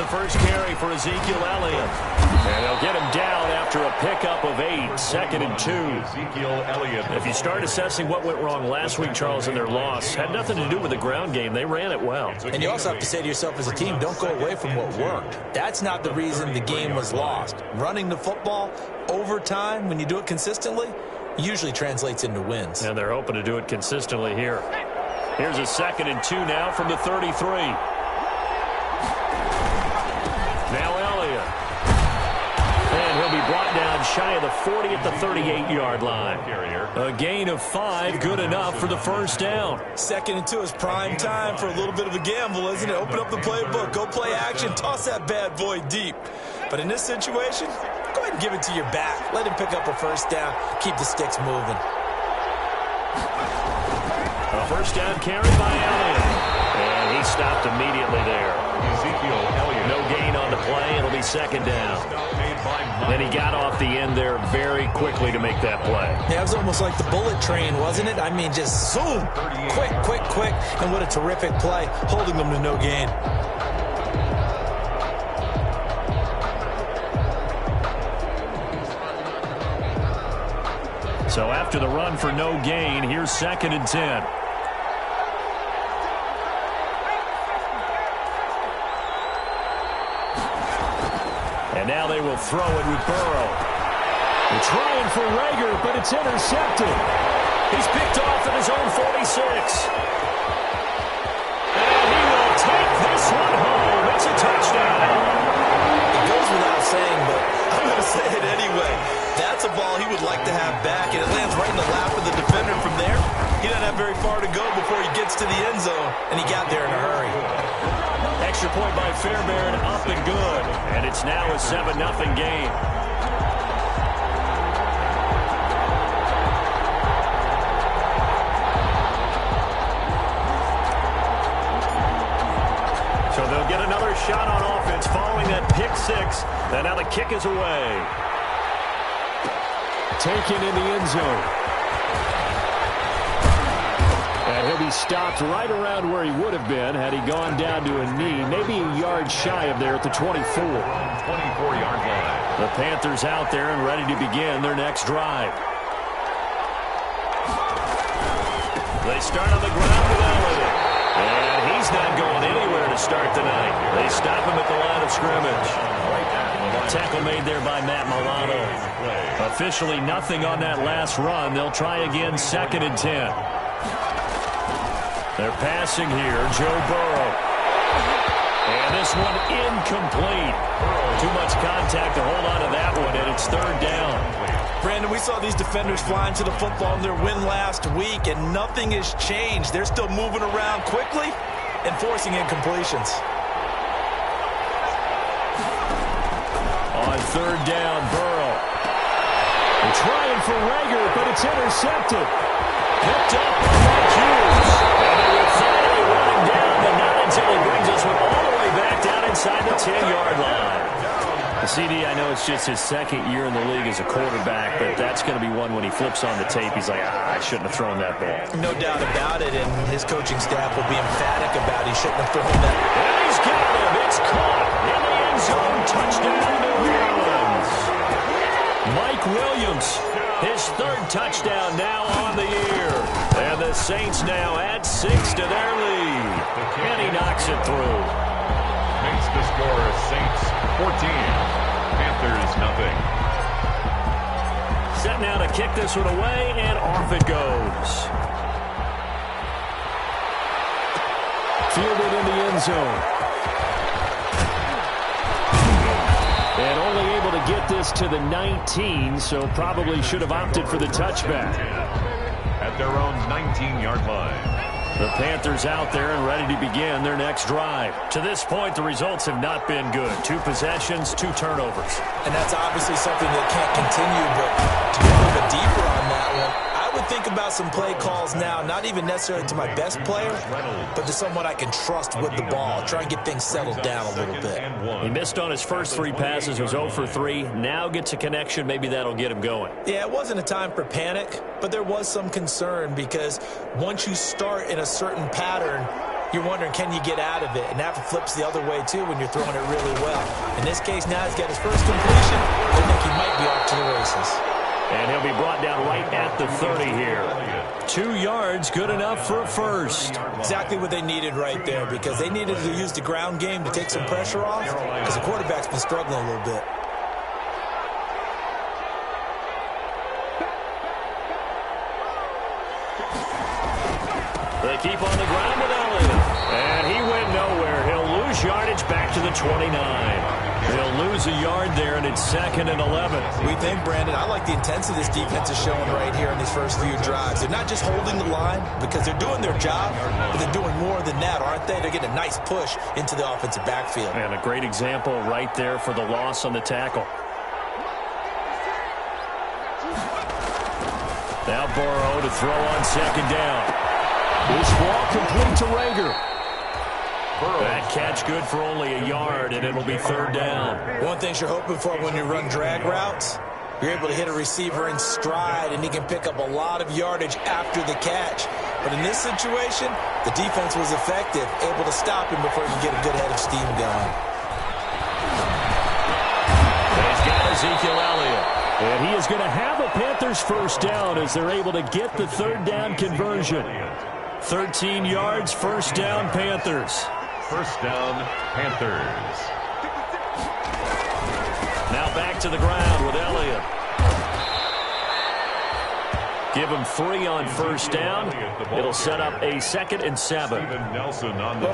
the first carry for Ezekiel Elliott. And they'll get him down after a pickup of 8, 2nd and 2. Ezekiel Elliott. If you start assessing what went wrong last week, Charles, in their loss, had nothing to do with the ground game. They ran it well. And you also have to say to yourself as a team, don't go away from what worked. That's not the reason the game was lost. Running the football over time, when you do it consistently, usually translates into wins. And they're hoping to do it consistently here. Here's a 2nd and 2 now from the 33. Now Elliott. And he'll be brought down shy of the 40 at the 38-yard line. A gain of 5, good enough for the first down. 2nd and 2 is prime time for a little bit of a gamble, isn't it? Open up the playbook, go play action, toss that bad boy deep. But in this situation, go ahead and give it to your back. Let him pick up a first down. Keep the sticks moving. A first down carry by Elliott. And he stopped immediately there. Ezekiel Elliott. No gain on the play. It'll be 2nd down. Then he got off the end there very quickly to make that play. Yeah, it was almost like the bullet train, wasn't it? I mean, just zoom. Quick, quick, quick. And what a terrific play, holding them to no gain. So after the run for no gain, here's 2nd and 10. And now they will throw it with Burrow. They're trying for Rager, but it's intercepted. He's picked off at his own 46. And he will take this one home. It's a touchdown. It goes without saying, but I'm going to say it anyway. That's a ball he would like to have back, and it lands right in the lap of the defender from there. He doesn't have very far to go before he gets to the end zone, and he got there in a hurry. Extra point by Fairbairn, up and good. And it's now a 7-0 game. So they'll get another shot on offense following that pick 6. And now the kick is away. Taken in the end zone. And he'll be stopped right around where he would have been had he gone down to a knee, maybe a yard shy of there at the 24. 24-yard line. The Panthers out there and ready to begin their next drive. They start on the ground with Elliott. And he's not going anywhere to start the night. They stop him at the line of scrimmage. Tackle made there by Matt Milano. Officially nothing on that last run. They'll try again, 2nd and 10. They're passing here, Joe Burrow. And this one incomplete. Too much contact to hold on to that one, and it's 3rd down. Brandon, we saw these defenders flying to the football in their win last week, and nothing has changed. They're still moving around quickly and forcing incompletions. On 3rd down, Burrow. They're trying for Rager, but it's intercepted. Picked up by Mike Hughes. And they will finally run him down, but not until he brings us one all the way back down inside the 10-yard line. The CD, I know it's just his 2nd year in the league as a quarterback, but that's going to be one when he flips on the tape, he's like, I shouldn't have thrown that ball. No doubt about it, and his coaching staff will be emphatic about he shouldn't have thrown that. And he's got him. It's caught in the end zone. Touchdown, New Orleans. Mike Williams, his 3rd touchdown now on the year. And the Saints now add 6 to their lead. And he knocks it through. Makes the score Saints 14. Panthers nothing. Set now to kick this one away, and off it goes. Fielded in the end zone. And only able to get this to the 19, so probably should have opted for the touchback. At their own 19-yard line. The Panthers out there and ready to begin their next drive. To this point, the results have not been good. 2 possessions, 2 turnovers. And that's obviously something that can't continue, but to go a little bit deeper on that one, I would think about some play calls now, not even necessarily to my best player, but to someone I can trust with the ball. Try and get things settled down a little bit. He missed on his first 3 passes, was 0 for 3. Now gets a connection. Maybe that'll get him going. Yeah, it wasn't a time for panic, but there was some concern because once you start in a certain pattern, you're wondering, can you get out of it? And that flips the other way, too, when you're throwing it really well. In this case, now he's got his first completion. I think he might be off to the races. And he'll be brought down right at the 30 here. 2 yards, good enough for a first. Exactly what they needed right there, because they needed to use the ground game to take some pressure off, because the quarterback's been struggling a little bit. They keep on the ground with Elliott. And he went nowhere. He'll lose yardage back to the 29. He'll lose a yard there, and it's 2nd and 11. We think, Brandon, I like the intensity this defense is showing right here in these first few drives. They're not just holding the line because they're doing their job, but they're doing more than that, aren't they? They're getting a nice push into the offensive backfield. And a great example right there for the loss on the tackle. Now Burrow to throw on 2nd down. This ball complete to Rager. That catch good for only a yard, and it'll be 3rd down. One thing you're hoping for when you run drag routes, you're able to hit a receiver in stride, and he can pick up a lot of yardage after the catch. But in this situation, the defense was effective, able to stop him before he could get a good head of steam going. He's got Ezekiel Elliott. And he is going to have a Panthers first down as they're able to get the 3rd down conversion. 13 yards, first down, Panthers. First down, Panthers. Now back to the ground with Elliott. Give him 3 on first down. It'll set up a 2nd and 7. Well,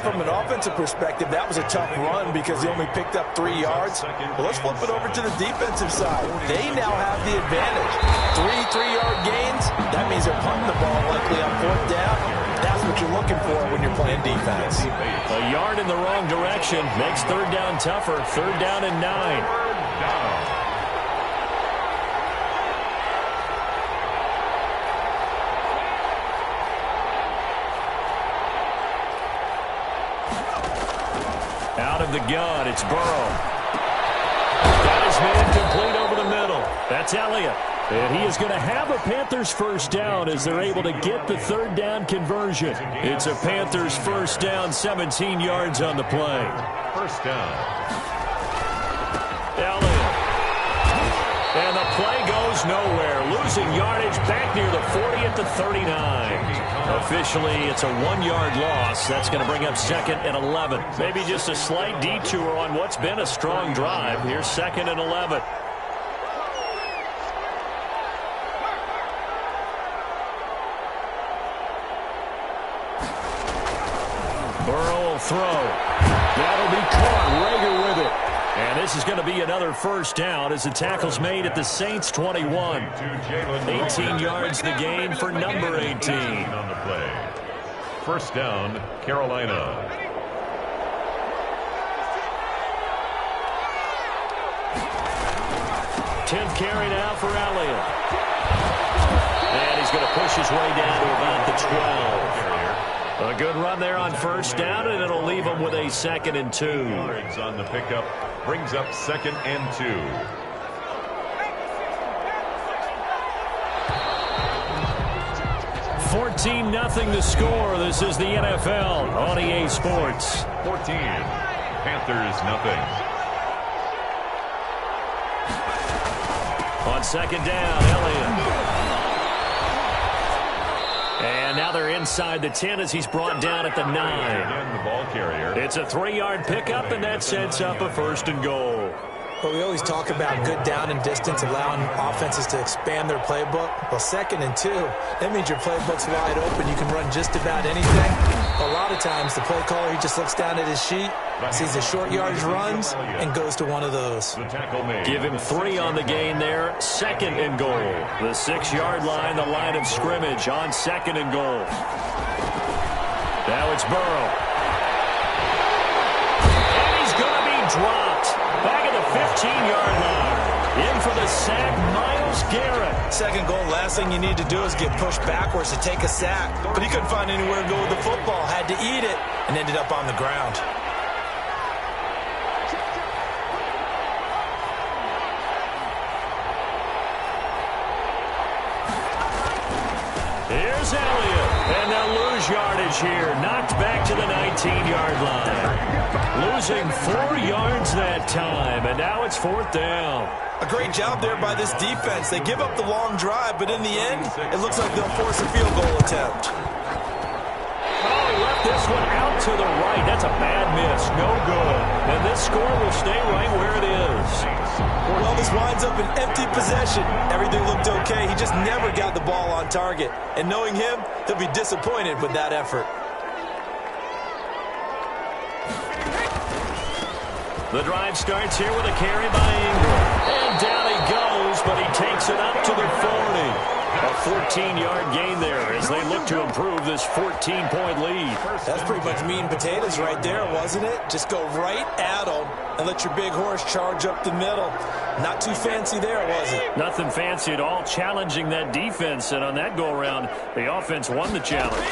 from an offensive perspective, that was a tough run because he only picked up 3 yards. Well, let's flip it over to the defensive side. They now have the advantage. 3 3-yard gains. That means they're punting the ball likely on 4th down. That's what you're looking for when you're playing defense. A yard in the wrong direction makes 3rd down tougher. 3rd down and 9. Out of the gun, it's Burrow. Got his man complete over the middle. That's Elliott. And he is going to have a Panthers first down as they're able to get the 3rd down conversion. It's a Panthers first down, 17 yards on the play. First down. Elliott. And the play goes nowhere. Losing yardage back near the 40 at the 39. Officially, it's a 1-yard loss. That's going to bring up 2nd and 11. Maybe just a slight detour on what's been a strong drive. Here's 2nd and 11. Burrow will throw. That'll be caught. Rager with it. And this is going to be another first down as the tackle's made at the Saints' 21. 18 yards the gain for number 18. On the play. First down, Carolina. Tenth carry now for Elliott. And he's going to push his way down to about the 12. A good run there on first down, and it'll leave him with a 2nd and 2. Yards on the pickup brings up 2nd and 2. 14-0 the score. This is the NFL on EA Sports. 14. Panthers nothing. On 2nd down, Elliott. And now they're inside the 10 as he's brought down at the 9. Again, the ball carrier. It's a 3-yard pickup, and that sets up a 1st and goal. But we always talk about good down and distance, allowing offenses to expand their playbook. Well, 2nd and 2, that means your playbook's wide open. You can run just about anything. A lot of times, the play caller, he just looks down at his sheet, sees the short yardage runs, and goes to one of those. Give him 3 on the gain there. 2nd and goal. The 6-yard line, the line of scrimmage on 2nd and goal. Now it's Burrow. And he's going to be dropped. Back at the 15-yard line. In for the sack, Myles Garrett. 2nd goal, last thing you need to do is get pushed backwards to take a sack. But he couldn't find anywhere to go with the football. Had to eat it and ended up on the ground. Here's Elliott. And they'll lose yardage. yardage here. Knocked back to the 19-yard line. Losing 4 yards that time, and now it's 4th down. A great job there by this defense. They give up the long drive, but in the end, it looks like they'll force a field goal attempt. Oh, he left this one out to the right. That's a bad miss. No good. And this score will stay right where it is. Well, this winds up an empty possession. Everything looked okay. He just never got the ball on target. And knowing him, he'll be disappointed with that effort. The drive starts here with a carry by Ingram. And down he goes, but he takes it up to the 40. A 14-yard gain there as they look to improve this 14-point lead. That's pretty much meat and potatoes right there, wasn't it? Just go right at them and let your big horse charge up the middle. Not too fancy there, was it? Nothing fancy at all, challenging that defense. And on that go-around, the offense won the challenge.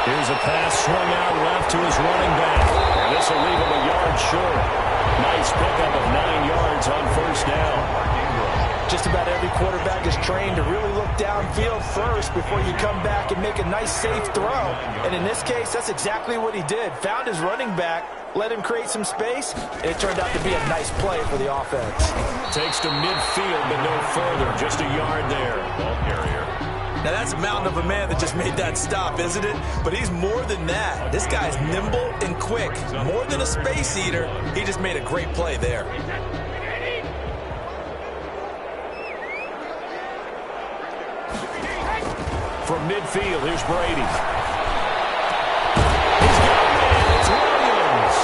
Here's a pass swung out left to his running back. And this will leave him a yard short. Nice pickup of 9 yards on 1st down. Just about every quarterback is trained to really look downfield first before you come back and make a nice, safe throw. And in this case, that's exactly what he did. Found his running back, let him create some space, and it turned out to be a nice play for the offense. Takes to midfield, but no further. Just a yard there. Ball carrier. Now, that's a mountain of a man that just made that stop, isn't it? But he's more than that. This guy's nimble and quick. More than a space eater, he just made a great play there. From midfield, here's Brady. He's got a man. It's Williams.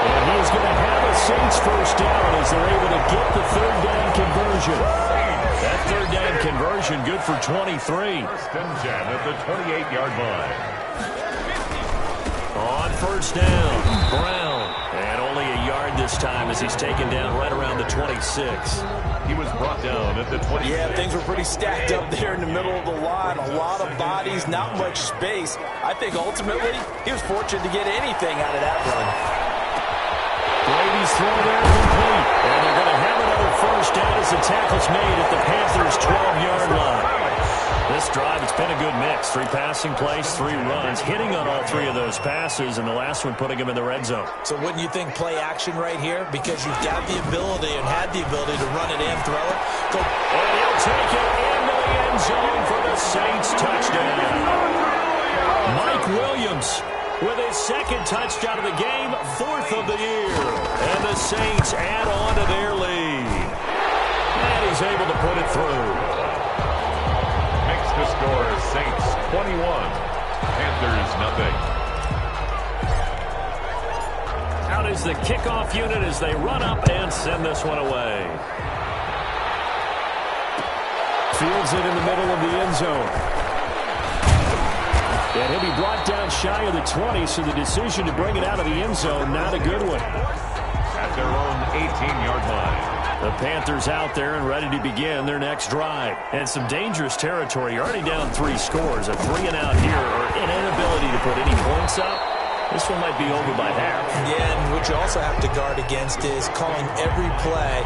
And he's going to have a Saints 1st down as they're able to get the 3rd down conversion. That 3rd down conversion good for 23. 1st and 10 at the 28-yard line. On 1st down, Brown. And only a yard this time as he's taken down right around the 26. He was brought down at the 20. Yeah, things were pretty stacked up there in the middle of the line. A lot of bodies, not much space. I think ultimately he was fortunate to get anything out of that run. Brady's throw there complete. And they're going to have another 1st down as the tackle's made at the Panthers' 12-yard line. This drive, it's been a good mix. 3 passing plays, 3 runs, hitting on all 3 of those passes, and the last one putting him in the red zone. So wouldn't you think play action right here? Because you've got the ability and had the ability to run it and throw it. Go. And he'll take it into the end zone for the Saints touchdown. Mike Williams with his 2nd touchdown of the game, 4th of the year. And the Saints add on to their lead. And he's able to put it through. The score is Saints 21, Panthers nothing. Out is the kickoff unit as they run up and send this one away. Fields it in the middle of the end zone. And he'll be brought down shy of the 20, so the decision to bring it out of the end zone, not a good one. At their own 18-yard line. The Panthers out there and ready to begin their next drive. And some dangerous territory. You're already down 3 scores. A 3-and-out here or an inability to put any points up. This one might be over by half. Yeah, and what you also have to guard against is calling every play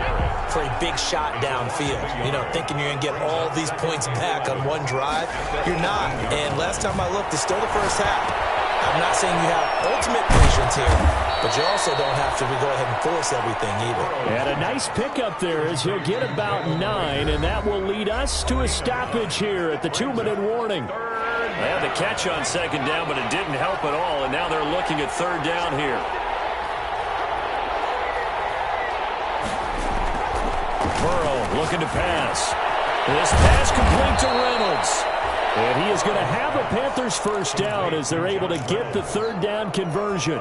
for a big shot downfield. You know, thinking you're going to get all these points back on one drive. You're not. And last time I looked, it's still the 1st half. I'm not saying you have ultimate patience here, but you also don't have to go ahead and force everything either. And a nice pickup there as he'll get about 9, and that will lead us to a stoppage here at the 2-minute warning. They had the catch on 2nd down, but it didn't help at all, and now they're looking at 3rd down here. Burrow looking to pass. This pass complete to Reynolds. And he is going to have a Panthers 1st down as they're able to get the 3rd down conversion.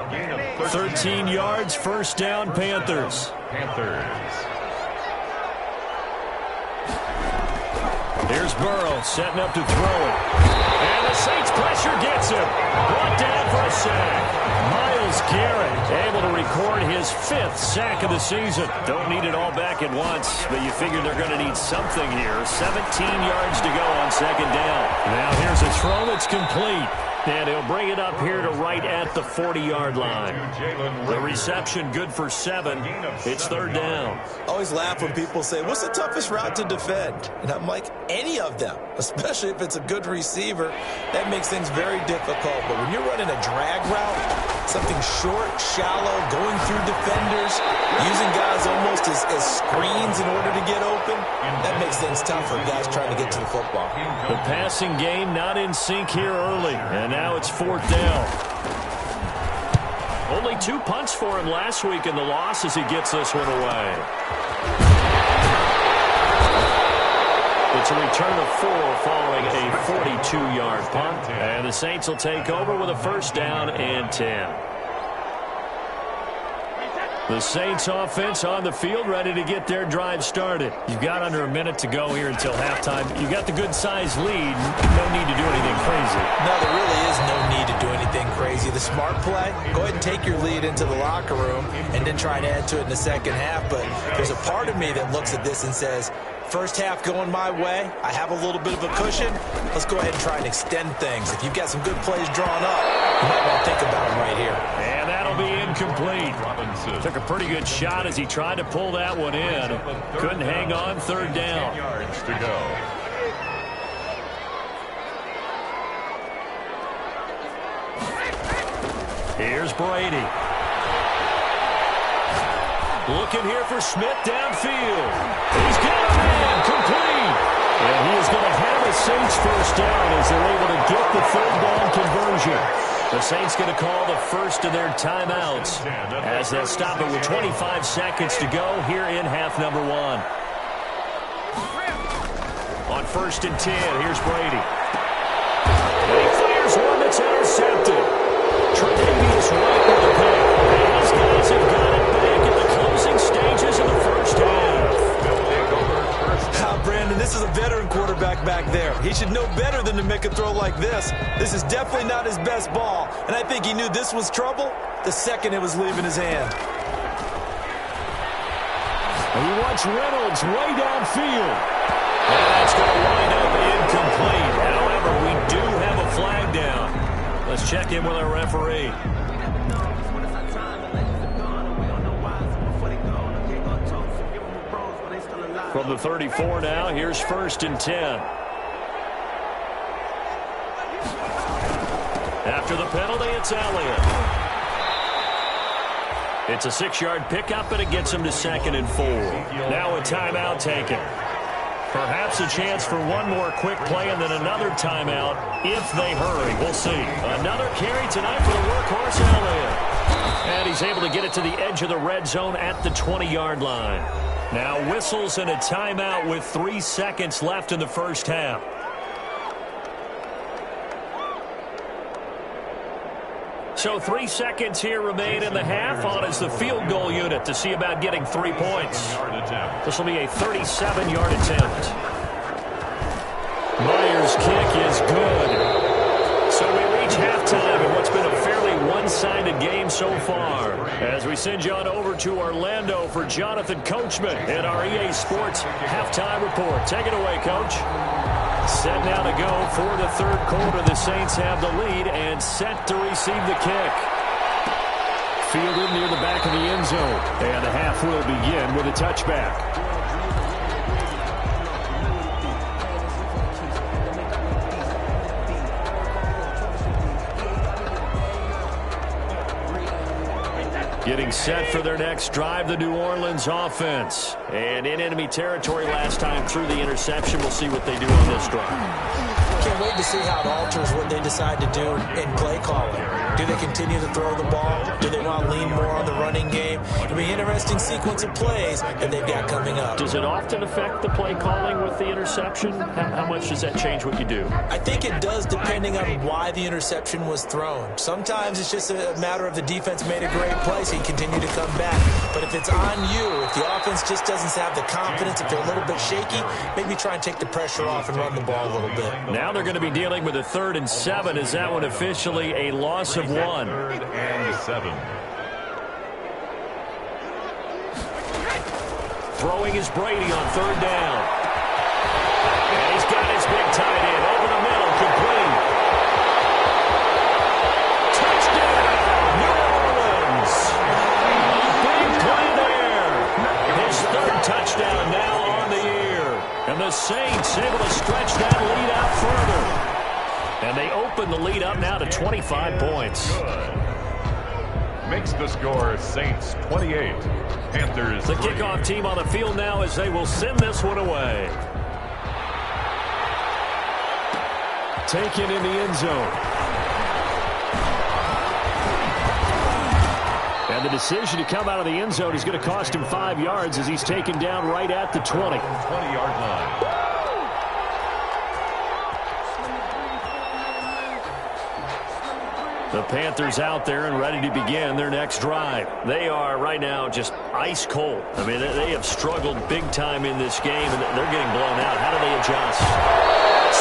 13 yards, 1st down, Panthers. Here's Burrow setting up to throw it. And the Saints pressure gets him. Brought down for a sack. Myles Garrett able to record his 5th sack of the season. Don't need it all back at once, but you figure they're going to need something here. 17 yards to go on 2nd down. Now here's a throw that's complete. And he'll bring it up here to right at the 40-yard line. The reception good for 7. It's third down. I always laugh when people say, what's the toughest route to defend? And I'm like, any of them, especially if it's a good receiver. That makes things very difficult. But when you're running a drag route, something short, shallow, going through defenders, using guys almost as screens in order to get open, that makes things tough for guys trying to get to the football. The passing game not in sync here early. And now it's fourth down. Only 2 punts for him last week in the loss as he gets this one away. It's a return of 4 following a 42-yard punt. And the Saints will take over with a first down and 10. The Saints offense on the field ready to get their drive started. You've got under a minute to go here until halftime. You've got the good-sized lead. No need to do anything crazy. No, there really is no need to do anything crazy. The smart play, go ahead and take your lead into the locker room and then try to add to it in the second half. But there's a part of me that looks at this and says, first half going my way, I have a little bit of a cushion. Let's go ahead and try and extend things. If you've got some good plays drawn up, you might want to think about them right here. And that'll be incomplete. Took a pretty good shot as he tried to pull that one in. Couldn't hang on, third down. Yards to go. Here's Brady. Looking here for Smith downfield. He's got a man complete. And he is going to have a Saints first down as they're able to get the third down conversion. The Saints going to call the first of their timeouts as they'll stop it with 25 seconds to go here in half number 1. On first and 10, here's Brady. And he clears one that's intercepted. Tre'Davious right with the pick. And these guys have got it back in the closing stages of the first half. Brandon, this is a veteran quarterback back there. He should know better than to make a throw like this. This is definitely not his best ball, and I think he knew this was trouble the second it was leaving his hand. And he wants Reynolds way downfield. And that's going to wind up incomplete. However, we do have a flag down. Let's check in with our referee. From the 34 now, here's first and 10. After the penalty, it's Elliott. It's a 6-yard pickup, and it gets him to second and 4. Now a timeout taken. Perhaps a chance for one more quick play and then another timeout if they hurry. We'll see. Another carry tonight for the workhorse Elliott. And he's able to get it to the edge of the red zone at the 20-yard line. Now whistles and a timeout with 3 seconds left in the first half. So 3 seconds here remain in the half on as the field goal unit to see about getting 3 points. This will be a 37-yard attempt. Myers' kick is good. So we reach halftime in what's been a fairly one-sided game so far. As we send you on over to Orlando for Jonathan Coachman in our EA Sports Halftime Report. Take it away, Coach. Set now to go for the third quarter. The Saints have the lead and set to receive the kick. Fielded near the back of the end zone. And the half will begin with a touchback. Getting set for their next drive, the New Orleans offense. And in enemy territory last time through the interception. We'll see what they do on this drive. Can't wait to see how it alters what they decide to do in play calling. Do they continue to throw the ball? Do they want to lean more on the running game? It'll be an interesting sequence of plays that they've got coming up. Does it often affect the play calling with the interception? How much does that change what you do? I think it does depending on why the interception was thrown. Sometimes it's just a matter of the defense made a great play, so you continue to come back. But if it's on you, if the offense just doesn't have the confidence, if they're a little bit shaky, maybe try and take the pressure off and run the ball a little bit. Now they're going to be dealing with a 3rd and 7. Is that one officially a loss of 1? 3rd and 7. Throwing is Brady on 3rd down. And he's got his big tight end over the middle, complete. And the Saints able to stretch that lead out further. And they open the lead up now to 25 points. Good. Makes the score Saints 28, Panthers The 3. kickoff team on the field now as they will send this one away. Taken in the end zone. And the decision to come out of the end zone is going to cost him 5 yards as he's taken down right at the 20. 20-yard line. The Panthers out there and ready to begin their next drive. They are right now just ice cold. I mean, they have struggled big time in this game, and they're getting blown out. How do they adjust?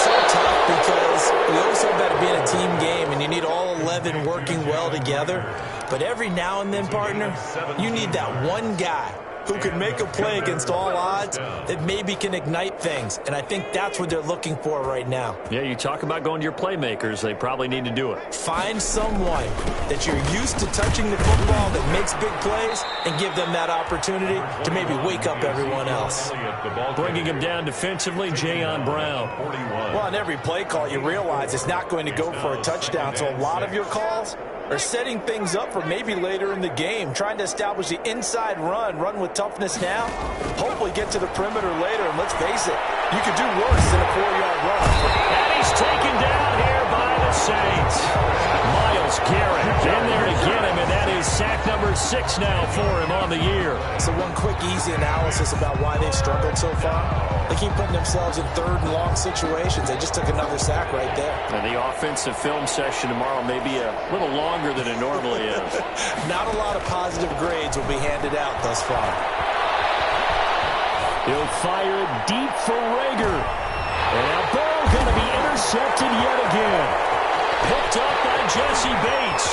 So tough because we always talk about it being a team game, and you need all 11 working well together. But every now and then, partner, you need that one guy who can make a play against all odds that maybe can ignite things. And I think that's what they're looking for right now. Yeah, you talk about going to your playmakers. They probably need to do it. Find someone that you're used to touching the football that makes big plays and give them that opportunity to maybe wake up everyone else. Bringing him down defensively, Jayon Brown. Well, on every play call, you realize it's not going to go for a touchdown. So a lot of your calls are setting things up for maybe later in the game, trying to establish the inside run with toughness now, hopefully get to the perimeter later. And let's face it, you could do worse than a 4-yard run. And he's taken down here by the Saints. Myles Garrett in there to get him, and that is sack number 6 now for him on the year. So one quick, easy analysis about why they've struggled so far. They keep putting themselves in third and long situations. They just took another sack right there. And the offensive film session tomorrow may be a little longer than it normally is. Not a lot of positive grades will be handed out thus far. He'll fire it deep for Rager. And now Burrow going to be intercepted yet again. Picked up by Jesse Bates.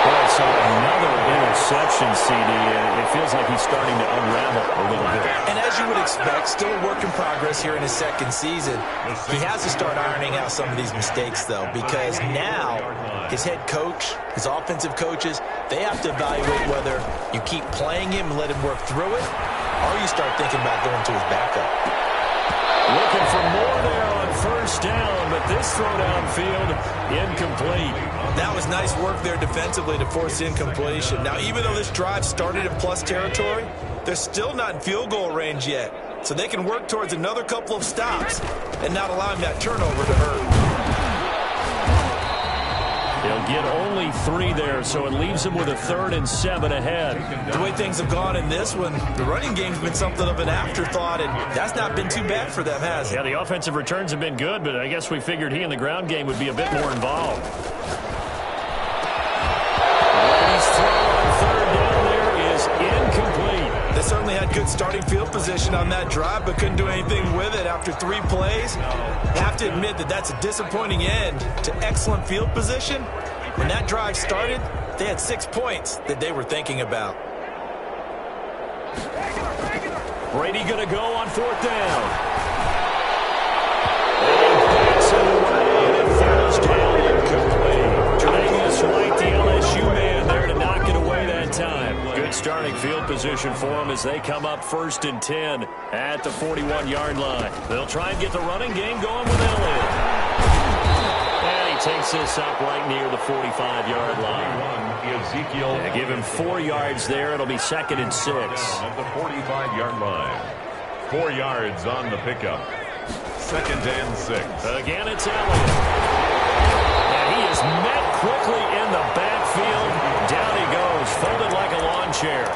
Well, so another interception, CD, and it feels like he's starting to unravel a little bit. And as you would expect, still a work in progress here in his second season. He has to start ironing out some of these mistakes, though, because now his head coach, his offensive coaches, they have to evaluate whether you keep playing him and let him work through it, or you start thinking about going to his backup. Looking for more there on first down, but this throw downfield incomplete. That was nice work there defensively to force incompletion. Now, even though this drive started in plus territory, they're still not in field goal range yet. So they can work towards another couple of stops and not allowing that turnover to hurt. They'll get only 3 there, so it leaves them with a 3rd and 7 ahead. The way things have gone in this one, the running game's been something of an afterthought, and that's not been too bad for them, has it? Yeah, the offensive returns have been good, but I guess we figured he in the ground game would be a bit more involved. Brady's throw on 3rd down there is incomplete. They certainly had good starting field position on that drive, but couldn't do anything with it after 3 plays. Have to admit that that's a disappointing end to excellent field position. When that drive started, they had 6 points that they were thinking about. Brady going to go on 4th down. And he backs it away, and 1st down incomplete. Tre'Davious White, the LSU man, there to knock it away that time. Good starting field position for them as they come up 1st and 10 at the 41-yard line. They'll try and get the running game going with Elliott. And he takes this up right near the 45-yard line. Ezekiel. Yeah, give him 4 yards there. It'll be 2nd and 6. At the 45-yard line. 4 yards on the pickup. 2nd and 6. Again, it's Elliott. And he is met quickly in the backfield. Down he goes, folded like a lawn chair.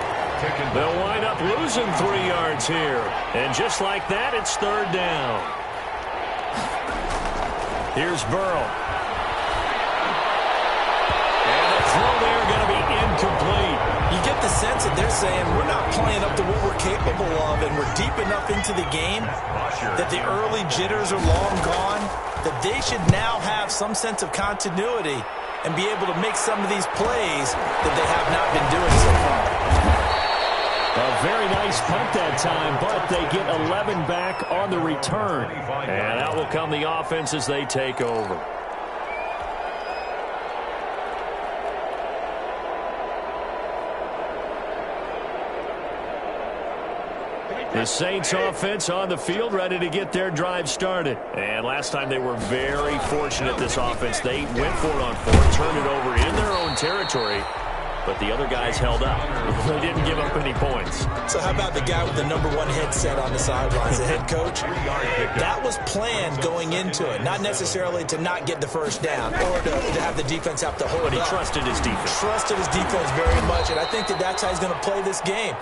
They'll wind up losing 3 yards here. And just like that, it's 3rd down. Here's Burrow. And the throw there going to be incomplete. You get the sense that they're saying we're not playing up to what we're capable of, and we're deep enough into the game that the early jitters are long gone, that they should now have some sense of continuity and be able to make some of these plays that they have not been doing so far. A very nice punt that time, but they get 11 back on the return. And out will come the offense as they take over. The Saints offense on the field, ready to get their drive started. And last time they were very fortunate, this offense. They went for it on fourth, turned it over in their own territory, but the other guys held up. They didn't give up any points. So how about the guy with the #1 headset on the sidelines, the head coach? That was planned going into it, not necessarily to not get the first down or to have the defense have to hold it. But he trusted his defense. Trusted his defense very much, and I think that's how he's going to play this game.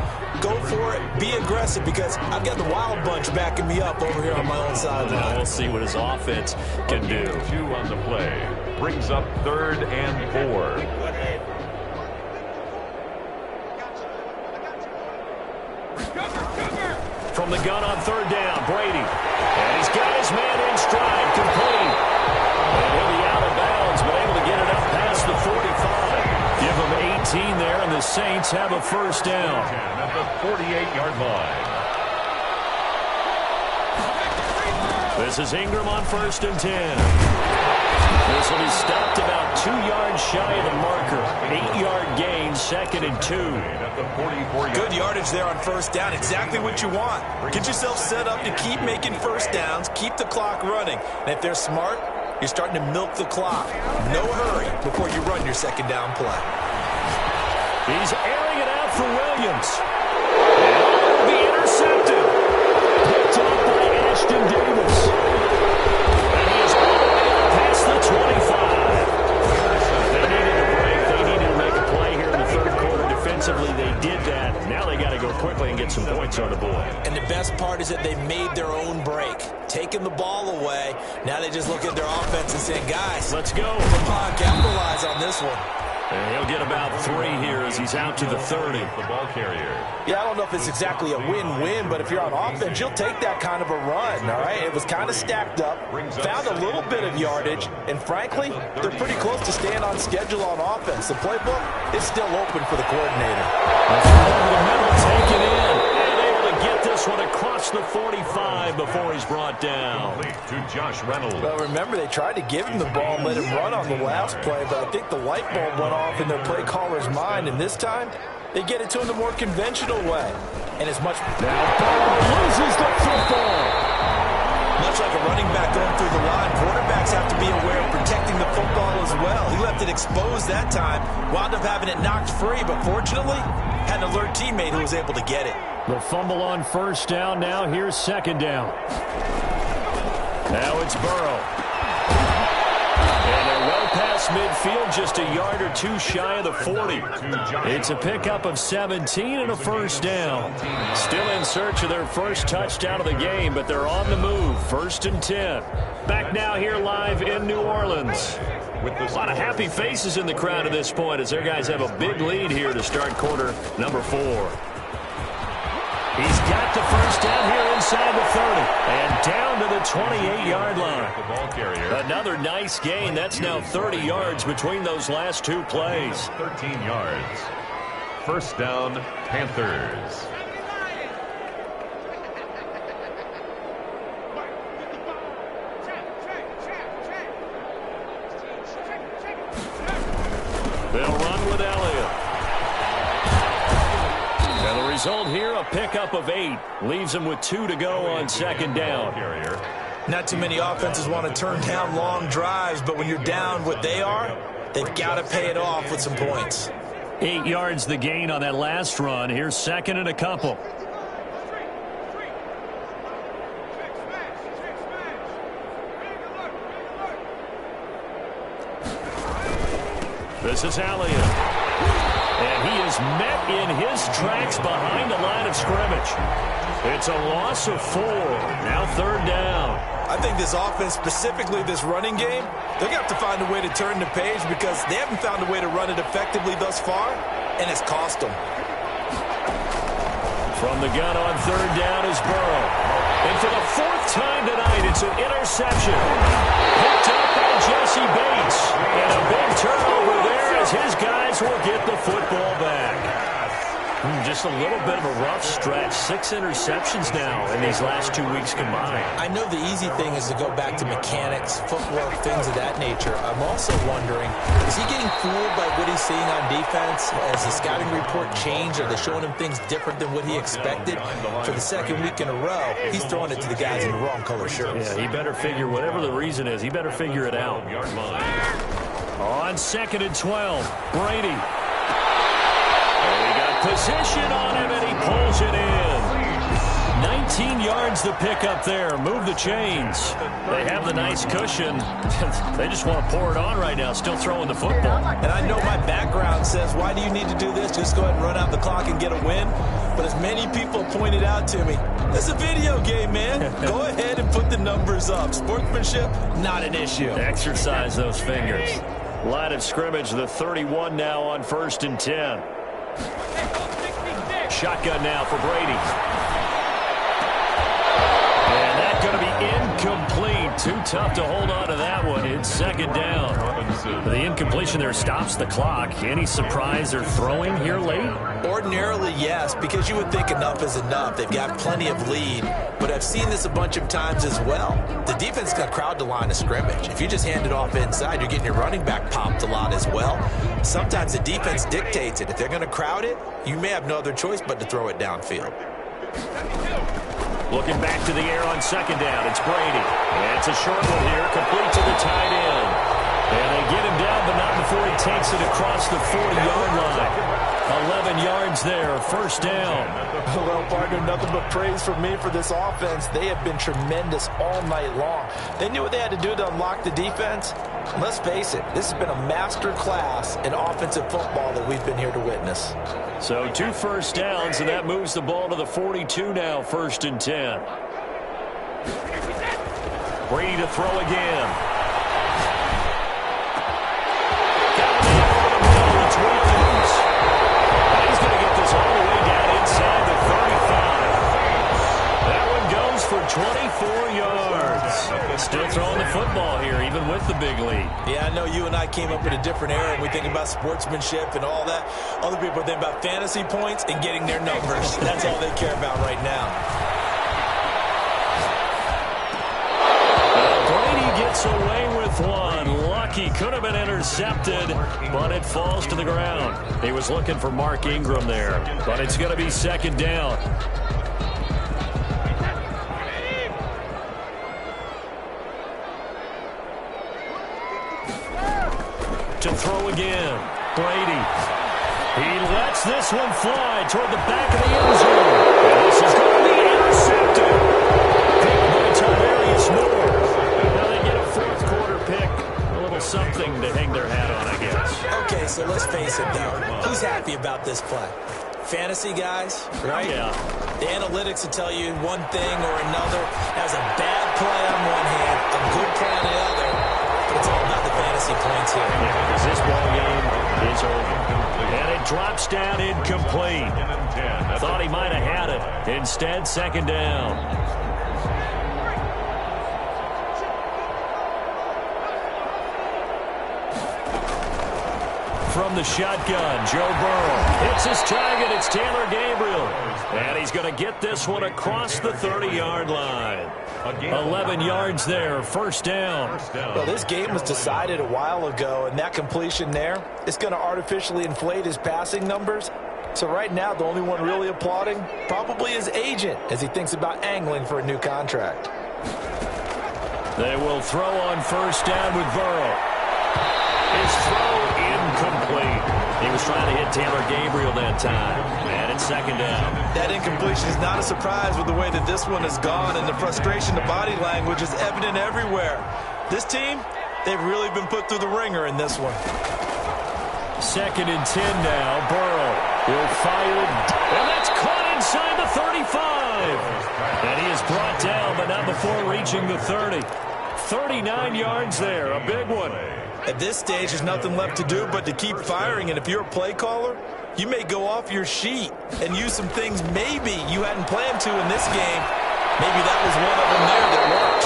Go for it, be aggressive, because I've got the wild bunch backing me up over here on my own sideline. We'll see what his offense can do. 2 on the play. Brings up 3rd and 4. From the gun on 3rd down, Brady. And he's got his man in stride, complete. And he'll be out of bounds, but able to get it up past the 45. Give him 18 there, and the Saints have a first down. At the 48-yard line. This is Ingram on 1st and 10. This will be stopped about 2 yards shy of the marker. 8-yard gain, 2nd and 2. At the 44-yard. Good yardage there on 1st down. Exactly what you want. Get yourself set up to keep making first downs, keep the clock running. And if they're smart, you're starting to milk the clock. No hurry before you run your 2nd down play. He's airing it out for Williams. And it will be intercepted. Picked up by Ashton Davis. And he is all the way up past the 25. They needed a break. They needed to make a play here in the 3rd quarter. Defensively, they did that. Now they got to go quickly and get some points on the board. And the best part is that they made their own break. Taking the ball away. Now they just look at their offense and say, guys, let's go. Come on, capitalize on this one. And he'll get about 3 here as he's out to the 30. The ball carrier. Yeah, I don't know if it's exactly a win-win, but if you're on offense, you'll take that kind of a run, all right? It was kind of stacked up, found a little bit of yardage, and frankly, they're pretty close to staying on schedule on offense. The playbook is still open for the coordinator. Over the middle, taken in, and able to get this one across the 45 before he's brought down. To Josh Reynolds. Well, remember, they tried to give him the ball and let him run on the last play, but I think the light bulb went off in their play caller's mind, and this time, they get it to him the more conventional way. And it's much... Now Burrow loses the football. Much like a running back going through the line, quarterbacks have to be aware of protecting the football as well. He left it exposed that time, wound up having it knocked free, but fortunately, had an alert teammate who was able to get it. The fumble on 1st down. Now here's 2nd down. Now it's Burrow. And they're well past midfield, just a yard or 2 shy of the 40. It's a pickup of 17 and a first down. Still in search of their first touchdown of the game, but they're on the move. 1st and 10. Back now here live in New Orleans. A lot of happy faces in the crowd at this point as their guys have a big lead here to start quarter number 4. He's got the first down here inside the 30 and down to the 28-yard line. The ball carrier. Another nice gain. That's now 30 yards between those last 2 plays. 13 yards. First down, Panthers. They'll run with Elliott. And the result here, a pickup of 8. Leaves them with 2 to go on 2nd down. Not too many offenses want to turn down long drives, but when you're down what they are, they've got to pay it off with some points. 8 yards the gain on that last run. Here's 2nd and a couple. This is Elliott. And he is met in his tracks behind the line of scrimmage. It's a loss of 4. Now 3rd down. I think this offense, specifically this running game, they're going to have to find a way to turn the page because they haven't found a way to run it effectively thus far, and it's cost them. From the gun on 3rd down is Burrow. And for the 4th time tonight, it's an interception. Picked up by Jesse Bates. And a big turnover there as his guys will get the football back. Just a little bit of a rough stretch. 6 interceptions now in these last 2 weeks combined. I know the easy thing is to go back to mechanics, footwork, things of that nature. I'm also wondering, is he getting fooled by what he's seeing on defense? Has the scouting report changed? Are they showing him things different than what he expected? For the second week in a row, he's throwing it to the guys in the wrong color shirts. Yeah, he better figure, whatever the reason is, he better figure it out. On 2nd and 12, Brady. Position on him, and he pulls it in. 19 yards to pick up there. Move the chains. They have the nice cushion. They just want to pour it on right now, still throwing the football. And I know my background says, why do you need to do this? Just go ahead and run out the clock and get a win. But as many people pointed out to me, it's a video game, man. Go ahead and put the numbers up. Sportsmanship, not an issue. Exercise those fingers. Line of scrimmage, the 31 now on 1st and 10. Shotgun now for Brady. And that's going to be incomplete. Too tough to hold on to that one. It's 2nd down. The incompletion there stops the clock. Any surprise they're throwing here late? Ordinarily, yes, because you would think enough is enough. They've got plenty of lead. But I've seen this a bunch of times as well. The defense got crowd to line of scrimmage. If you just hand it off inside, you're getting your running back popped a lot as well. Sometimes the defense dictates it. If they're going to crowd it, you may have no other choice but to throw it downfield. Looking back to the air on 2nd down. It's Brady. And it's a short one here, complete to the tight end. And they get him down, but not before he takes it across the 40-yard line. 11 yards there, 1st down. Well, partner, nothing but praise from me for this offense. They have been tremendous all night long. They knew what they had to do to unlock the defense. Let's face it, this has been a master class in offensive football that we've been here to witness. So 2 first downs, and that moves the ball to the 42 now, 1st and 10. Brady to throw again. He's going to get this all the way down inside the 35. That one goes for 24 yards. Still throwing the football here, even with the big lead. Yeah, I know you and I came up in a different era, and we think about sportsmanship and all that. Other people think about fantasy points and getting their numbers. That's all they care about right now. Brady gets away with one. Lucky, could have been intercepted, but it falls to the ground. He was looking for Mark Ingram there, but it's going to be 2nd down. To throw again, Brady. He lets this one fly toward the back of the end zone. And this is going to be intercepted. Picked by Tarvarius Moore. Now they get a 4th quarter pick. A little something to hang their hat on, I guess. Okay, so let's face it, though. Who's happy about this play? Fantasy guys, right? Yeah. The analytics will tell you one thing or another. That was a bad play on one hand, a good play on the other. But it's all about the fantasy points here. Yeah, because this ball game is over. And it drops down incomplete. Thought he might have had it. Instead, 2nd down. From the shotgun, Joe Burrow hits his target. It's Taylor Gabriel. And he's going to get this one across the 30-yard line. 11 yards there, 1st down. Well, this game was decided a while ago, and that completion there is going to artificially inflate his passing numbers. So right now, the only one really applauding probably his agent as he thinks about angling for a new contract. They will throw on 1st down with Burrow. His throw incomplete. He was trying to hit Taylor Gabriel that time. And it's 2nd down. That incompletion is not a surprise with the way that this one has gone, and the frustration, the body language is evident everywhere. This team, they've really been put through the ringer in this one. 2nd and 10 now. Burrow will fire. And that's caught inside the 35. And he is brought down, but not before reaching the 30. 39 yards there, a big one. At this stage, there's nothing left to do but to keep firing, and if you're a play caller, you may go off your sheet and use some things maybe you hadn't planned to in this game. Maybe that was one of them there that worked.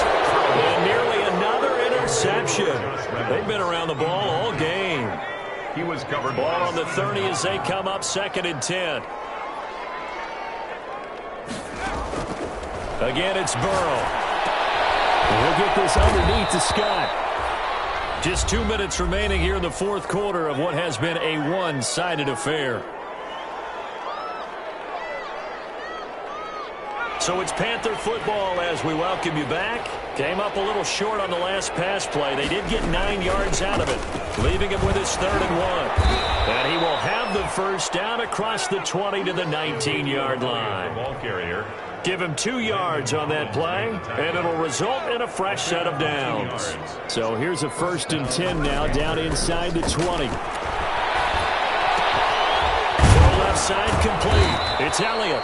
And nearly another interception. They've been around the ball all game. He was covered. Ball on the 30 as they come up 2nd and 10. Again, it's Burrow. We'll get this underneath to Scott. Just 2 minutes remaining here in the fourth quarter of what has been a one-sided affair. So it's Panther football as we welcome you back. Came up a little short on the last pass play. They did get 9 yards out of it, leaving him with his 3rd and 1. And he will have the first down across the 20 to the 19-yard line. Ball carrier. Give him 2 yards on that play, and it'll result in a fresh set of downs. So here's a 1st and 10 now, down inside the 20. Throw left side complete. It's Elliott.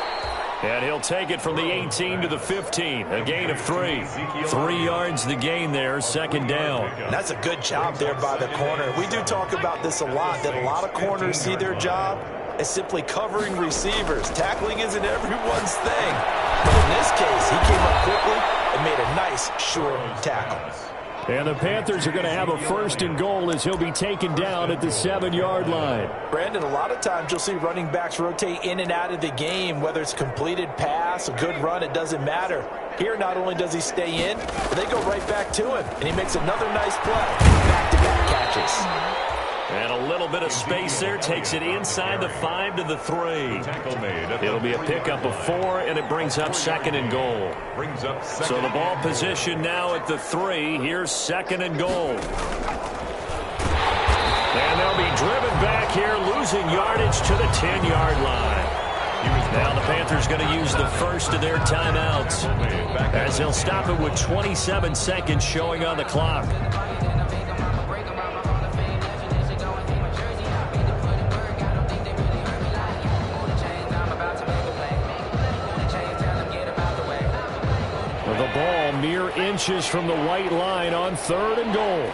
And he'll take it from the 18 to the 15, a gain of 3. 3 yards the gain there, 2nd down. That's a good job there by the corner. We do talk about this a lot, that a lot of corners see their job as simply covering receivers. Tackling isn't everyone's thing. But in this case, he came up quickly and made a nice, short tackle. And the Panthers are going to have a 1st and goal as he'll be taken down at the 7-yard line. Brandon, a lot of times you'll see running backs rotate in and out of the game, whether it's completed pass, a good run, it doesn't matter. Here, not only does he stay in, but they go right back to him, and he makes another nice play. Back-to-back catches. And a little bit of space there, takes it inside the 5 to the 3. Tackle made. It'll be a pickup of 4, and it brings up 2nd and goal. Brings up 2nd. So the ball position now at the 3. Here's 2nd and goal. And they'll be driven back here, losing yardage to the 10-yard line. Now the Panthers going to use the first of their timeouts, as they'll stop it with 27 seconds showing on the clock. The ball mere inches from the white line on 3rd and goal.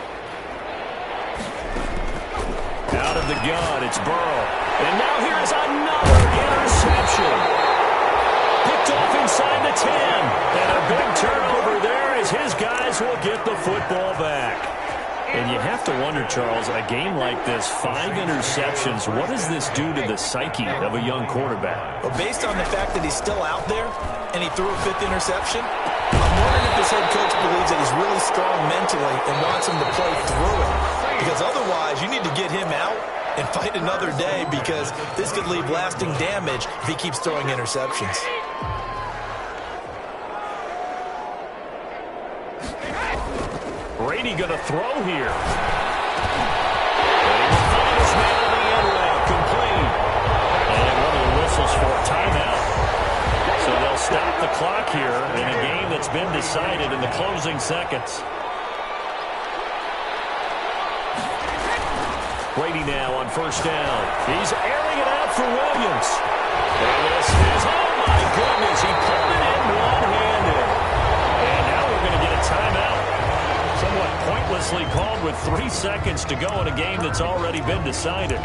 Out of the gun, it's Burrow. And now here is another interception. Picked off inside the 10. And a big turnover there as his guys will get the football back. And you have to wonder, Charles, a game like this, 5 interceptions, what does this do to the psyche of a young quarterback? Well, based on the fact that he's still out there and he threw a 5th interception, I'm wondering if this head coach believes that he's really strong mentally and wants him to play through it. Because otherwise, you need to get him out and fight another day, because this could leave lasting damage if he keeps throwing interceptions. Brady going to throw here. And he will find his man in the end route, complete. And one of the whistles for a timeout. So they'll stop the clock here in a game that's been decided in the closing seconds. Brady now on 1st down. He's airing it out for Williams. And this is, oh my goodness, he pulled it in one-handed. And now we're going to get a timeout. Somewhat pointlessly called with 3 seconds to go in a game that's already been decided.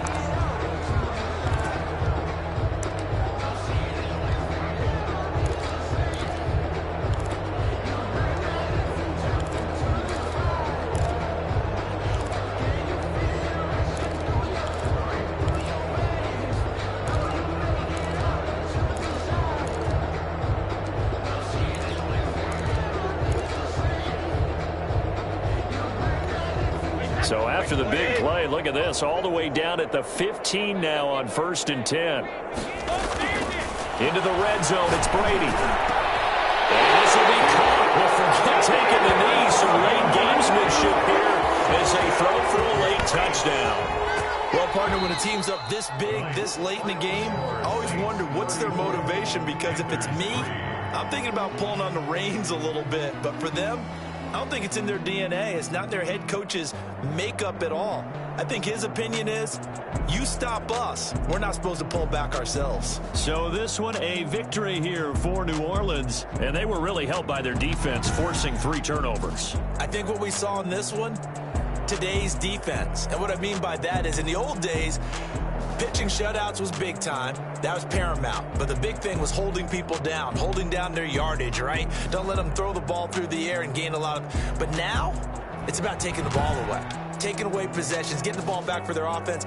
So after the big play, look at this, all the way down at the 15 now on 1st and 10. Into the red zone, it's Brady. And this will be caught. Well, forget taking the knee, some late gamesmanship here as they throw for a late touchdown. Well, partner, when a team's up this big, this late in the game, I always wonder what's their motivation, because if it's me, I'm thinking about pulling on the reins a little bit. But for them, I don't think it's in their DNA. It's not their head coach's makeup at all. I think his opinion is, you stop us. We're not supposed to pull back ourselves. So this one, a victory here for New Orleans. And they were really helped by their defense, forcing 3 turnovers. I think what we saw in this one, today's defense. And what I mean by that is, in the old days, pitching shutouts was big time. That was paramount. But the big thing was holding people down, holding down their yardage, right? Don't let them throw the ball through the air and gain a lot of... But now, it's about taking the ball away. Taking away possessions, getting the ball back for their offense.